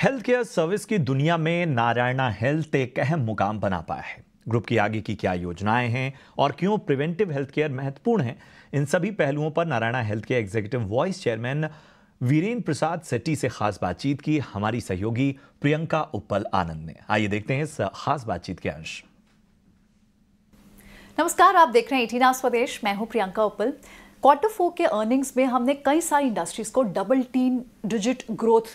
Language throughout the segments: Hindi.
हेल्थ केयर सर्विस की दुनिया में नारायणा हेल्थ एक अहम मुकाम बना पाया है। ग्रुप की आगे की क्या योजनाएं हैं और क्यों प्रिवेंटिव हेल्थ केयर महत्वपूर्ण है, इन सभी पहलुओं पर नारायणा हेल्थ के एग्जीक्यूटिव वाइस चेयरमैन वीरेंद्र प्रसाद सेट्टी से खास बातचीत की हमारी सहयोगी प्रियंका उप्पल आनंद ने। आइए देखते हैं इस खास बातचीत के अंश। नमस्कार, आप देख रहे हैं 18 स्वदेश। मैं हूं प्रियंका उप्पल। Q4 के अर्निंग्स में हमने कई सारी इंडस्ट्रीज को डबल 3 डिजिट ग्रोथ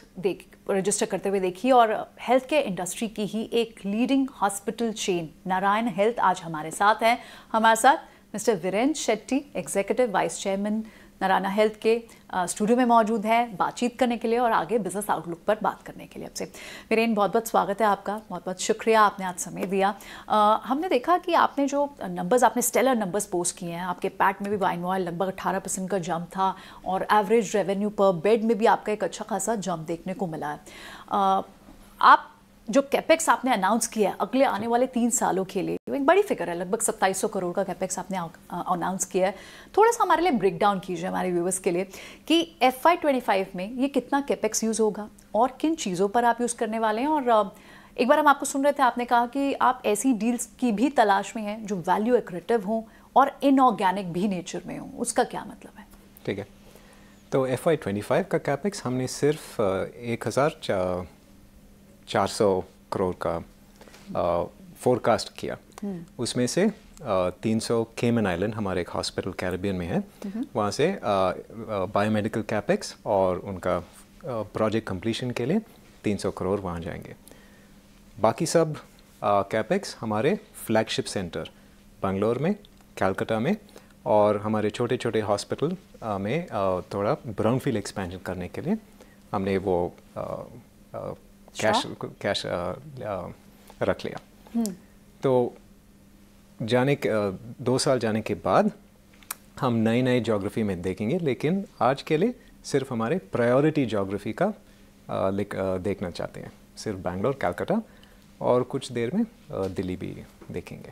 रजिस्टर करते हुए देखी और हेल्थ केयर इंडस्ट्री की ही एक leading hospital chain Narayana health आज हमारे साथ है। हमारे साथ mister Virendra Shetty, executive vice chairman Narayana health के स्टूडियो में मौजूद है बातचीत करने के लिए और आगे बिजनेस आउटलुक पर बात करने के लिए। आपसे वीरेंद्र, बहुत बहुत स्वागत है आपका। बहुत बहुत शुक्रिया, आपने आज समय दिया। हमने देखा कि आपने जो नंबर्स, आपने स्टेलर नंबर्स पोस्ट किए हैं। आपके पैट में भी बाय मोबाइल लगभग 18% का जंप था और एवरेज रेवेन्यू पर बेड में भी आपका एक अच्छा खासा जंप देखने को मिला है। आप जो कैपेक्स आपने अनाउंस किया है अगले आने वाले 3 सालों के लिए, एक बड़ी फिगर है, लगभग 2700 करोड़ का कैपेक्स आपने अनाउंस किया है। थोड़ा सा हमारे लिए ब्रेक डाउन कीजिए हमारे व्यूअर्स के लिए कि FY25 में ये कितना कैपेक्स यूज़ होगा और किन चीज़ों पर आप यूज़ करने वाले हैं। और एक बार हम आपको सुन रहे थे, आपने कहा कि आप ऐसी डील्स की भी तलाश में हैं जो वैल्यू एक्रेटिव हों और इनऑर्गेनिक भी नेचर में हों। उसका क्या मतलब है? ठीक है, तो FY25 का कैपेक्स हमने सिर्फ 1400 करोड़ का फोरकास्ट किया। उसमें से 300 केमन आइलैंड, हमारे एक हॉस्पिटल कैरिबियन में है, वहाँ से बायोमेडिकल कैपेक्स और उनका प्रोजेक्ट कंप्लीशन के लिए 300 करोड़ वहाँ जाएंगे। बाकी सब कैपेक्स हमारे फ्लैगशिप सेंटर बंगलोर में, कलकत्ता में और हमारे छोटे छोटे हॉस्पिटल में थोड़ा ब्राउनफील्ड एक्सपेंशन करने के लिए हमने वो कैश रख लिया। तो 2 साल जाने के बाद हम नई ज्योग्राफी में देखेंगे, लेकिन आज के लिए सिर्फ हमारे प्रायोरिटी ज्योग्राफी का देखना चाहते हैं। सिर्फ बैंगलोर, कलकत्ता और कुछ देर में दिल्ली भी देखेंगे।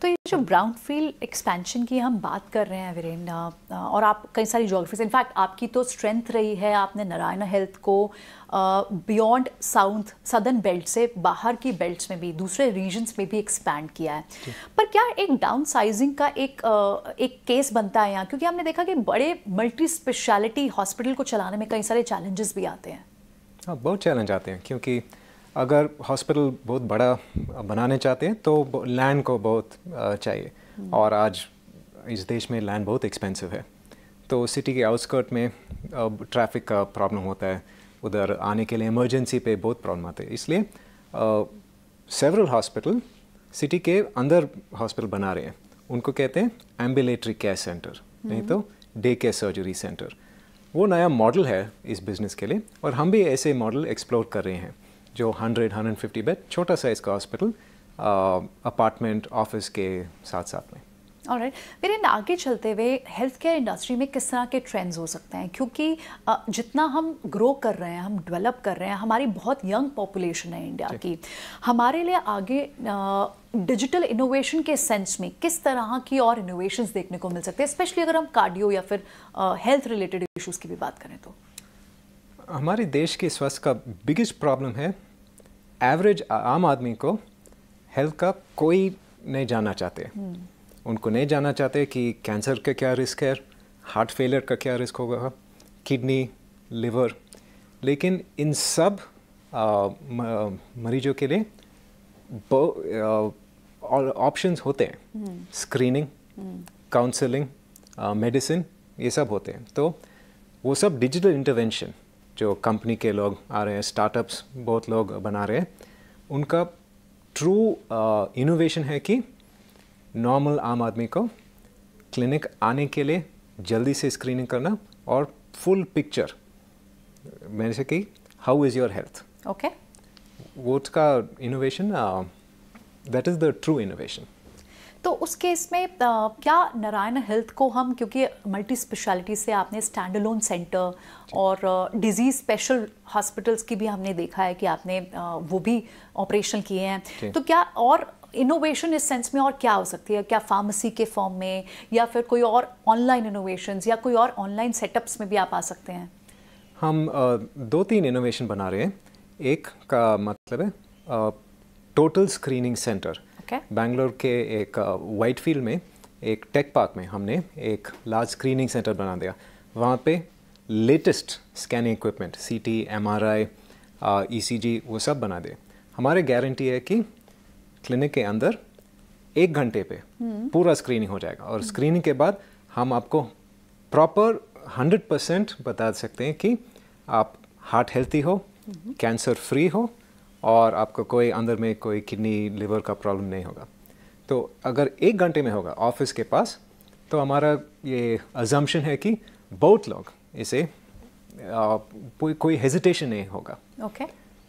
तो ये जो ब्राउनफील्ड एक्सपेंशन की हम बात कर रहे हैं वीरेंद्र, और आप कई सारी ज्योग्राफीज, इनफैक्ट आपकी तो स्ट्रेंथ रही है, आपने नारायणा हेल्थ को बियॉन्ड सदर्न बेल्ट से बाहर की बेल्ट्स में भी, दूसरे रीजन्स में भी एक्सपैंड किया है। पर क्या एक डाउन साइजिंग का एक केस बनता है यहाँ? क्योंकि हमने देखा कि बड़े मल्टी स्पेशलिटी हॉस्पिटल को चलाने में कई सारे चैलेंजेस भी आते हैं। हाँ, बहुत चैलेंज आते हैं, क्योंकि अगर हॉस्पिटल बहुत बड़ा बनाने चाहते हैं तो लैंड को बहुत चाहिए, और आज इस देश में लैंड बहुत एक्सपेंसिव है। तो सिटी के आउटस्कर्ट में ट्रैफिक का प्रॉब्लम होता है, उधर आने के लिए इमरजेंसी पे बहुत प्रॉब्लम आते हैं। इसलिए सेवरल हॉस्पिटल सिटी के अंदर हॉस्पिटल बना रहे हैं, उनको कहते हैं एम्बुलेटरी केयर सेंटर, नहीं तो डे केयर सर्जरी सेंटर। वो नया मॉडल है इस बिज़नेस के लिए, और हम भी ऐसे मॉडल एक्सप्लोर कर रहे हैं जो 100-150 बेड छोटा साइज का हॉस्पिटल, अपार्टमेंट, ऑफिस के साथ साथ में। ऑलराइट वीरेंद्र, आगे चलते हुए हेल्थ केयर इंडस्ट्री में किस तरह के ट्रेंड्स हो सकते हैं? क्योंकि जितना हम ग्रो कर रहे हैं, हम डेवलप कर रहे हैं, हमारी बहुत यंग पॉपुलेशन है इंडिया की। हमारे लिए आगे डिजिटल इनोवेशन के सेंस में किस तरह की और इनोवेशंस देखने को मिल सकते हैं, स्पेशली अगर हम कार्डियो या फिर हेल्थ रिलेटेड इशूज़ की भी बात करें तो? हमारे देश के स्वास्थ्य का बिगेस्ट प्रॉब्लम है, एवरेज आम आदमी को हेल्थ का कोई नहीं जानना चाहते। उनको नहीं जानना चाहते कि कैंसर का क्या रिस्क है, हार्ट फेलियर का क्या रिस्क होगा, किडनी, लिवर। लेकिन इन सब मरीजों के लिए ऑप्शंस होते हैं, स्क्रीनिंग, काउंसलिंग, मेडिसिन, ये सब होते हैं। तो वो सब डिजिटल इंटरवेंशन जो कंपनी के लोग आ रहे हैं, स्टार्टअप्स बहुत लोग बना रहे हैं, उनका ट्रू इनोवेशन है कि नॉर्मल आम आदमी को क्लिनिक आने के लिए जल्दी से स्क्रीनिंग करना और फुल पिक्चर मैंने से कि how is your health. Okay, वो उसका innovation, that is the true innovation. तो उस केस में क्या नारायणा हेल्थ को हम, क्योंकि मल्टी स्पेशलिटी से आपने स्टैंड अलोन सेंटर और डिजीज स्पेशल हॉस्पिटल्स की भी हमने देखा है कि आपने वो भी ऑपरेशन किए हैं, तो क्या और इनोवेशन इस सेंस में और क्या हो सकती है? क्या फार्मेसी के फॉर्म में या फिर कोई और ऑनलाइन इनोवेशंस या कोई और ऑनलाइन सेटअप्स में भी आप आ सकते हैं? हम 2-3 इनोवेशन बना रहे हैं। एक का मतलब है टोटल स्क्रीनिंग सेंटर। बैंगलोर के एक वाइटफील्ड में एक टेक पार्क में हमने एक लार्ज स्क्रीनिंग सेंटर बना दिया। वहाँ पे latest scanning equipment, CT, MRI, ECG वो सब बना दे। हमारे गारंटी है कि क्लिनिक के अंदर 1 घंटे पे पूरा स्क्रीनिंग हो जाएगा और स्क्रीनिंग के बाद हम आपको प्रॉपर 100% बता सकते हैं कि आप हार्ट हेल्थी हो, कैंसर फ्री हो और आपको कोई अंदर में कोई किडनी लिवर का प्रॉब्लम नहीं होगा। तो अगर 1 घंटे में होगा ऑफिस के पास, तो हमारा ये अजम्पशन है कि बहुत लोग इसे कोई हेजिटेशन नहीं होगा।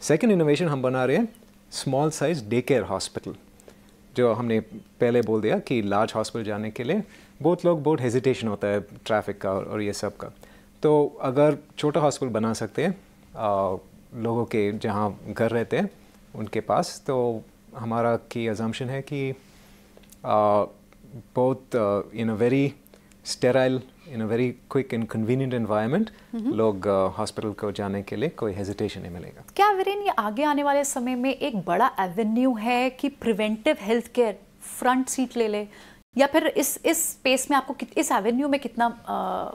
सेकेंड इनोवेशन हम बना रहे हैं small size day care hospital. जो हमने पहले बोल दिया कि लार्ज हॉस्पिटल जाने के लिए बहुत हेजिटेशन होता है ट्रैफिक का और ये सब का। तो अगर छोटा हॉस्पिटल बना सकते हैं लोगों के जहाँ घर रहते हैं उनके पास, तो हमारा की अजम्पशन है कि बहुत in a very sterile, in a very quick and convenient environment लोग हॉस्पिटल को जाने के लिए कोई हेजिटेशन नहीं मिलेगा। क्या वीरेन ये आगे आने वाले समय में एक बड़ा एवेन्यू है कि preventive health care front seat ले ले, या फिर इस स्पेस में आपको इस एवेन्यू में कितना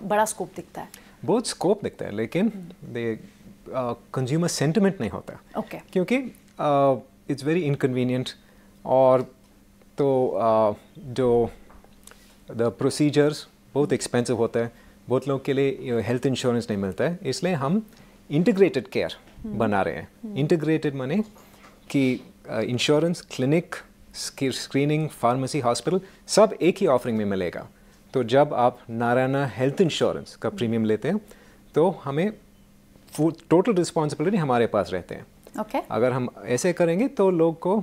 बड़ा स्कोप दिखता है? बहुत स्कोप दिखता है, लेकिन कंज्यूमर सेंटिमेंट नहीं होता। क्योंकि इट्स वेरी इनकन्वीनियंट और तो जो द प्रोसीजर्स बहुत एक्सपेंसिव होता है, बहुत लोगों के लिए हेल्थ इंश्योरेंस नहीं मिलता है। इसलिए हम इंटीग्रेटेड केयर बना रहे हैं। इंटीग्रेटेड माने कि insurance, clinic, screening, pharmacy, hospital सब एक ही ऑफरिंग में मिलेगा। तो जब आप नारायणा हेल्थ इंश्योरेंस का प्रीमियम लेते हैं तो हमें टोटल रिस्पॉन्सिबिलिटी हमारे पास रहते हैं। अगर हम ऐसे करेंगे तो लोग को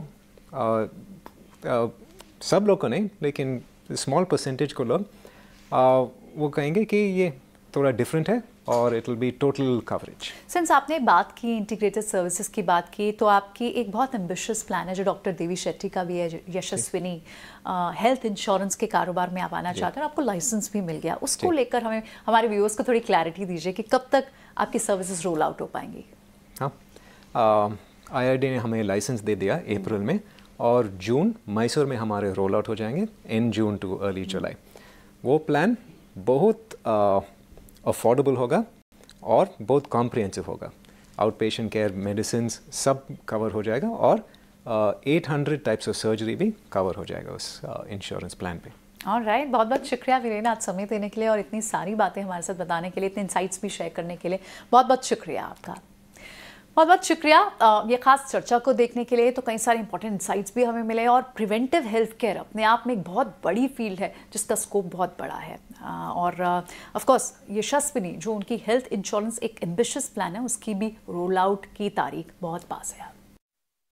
सब लोग को नहीं, लेकिन स्मॉल परसेंटेज को लोग वो कहेंगे कि ये थोड़ा डिफरेंट है और it will be total coverage. Since आपने बात की इंटीग्रेटेड सर्विसेज की बात की, तो आपकी एक बहुत एम्बिशियस प्लान है जो डॉक्टर देवी शेट्टी का भी है, यशस्विनी हेल्थ इंश्योरेंस के कारोबार में आप आना चाहते हैं और आपको लाइसेंस भी मिल गया। उसको लेकर हमें, हमारे व्यूअर्स को थोड़ी क्लैरिटी दीजिए कि कब तक आपकी सर्विसेज रोल आउट हो पाएंगी? हाँ, IRD ने हमें लाइसेंस दे दिया अप्रैल में और जून मैसूर में हमारे रोल आउट हो जाएंगे इन जून टू अर्ली जुलाई। वो प्लान बहुत अफोर्डेबल होगा और बहुत कॉम्प्रिहेंसिव होगा। आउट पेशेंट केयर, मेडिसिन सब कवर हो जाएगा और 800 टाइप्स ऑफ सर्जरी भी कवर हो जाएगा उस इंश्योरेंस प्लान पे। ऑलराइट, बहुत बहुत शुक्रिया वीरेन आज समय देने के लिए और इतनी सारी बातें हमारे साथ बताने के लिए, इतने इंसाइट्स भी शेयर करने के लिए बहुत बहुत शुक्रिया आपका। बहुत बहुत शुक्रिया ये खास चर्चा को देखने के लिए। तो कई सारे इंपॉर्टेंट इंसाइट्स भी हमें मिले और प्रिवेंटिव हेल्थ केयर अपने आप में एक बहुत बड़ी फील्ड है जिसका स्कोप बहुत बड़ा है। और ऑफ कोर्स यशस्विनी जो उनकी हेल्थ इंश्योरेंस एक एम्बिशियस प्लान है, उसकी भी रोल आउट की तारीख बहुत पास है।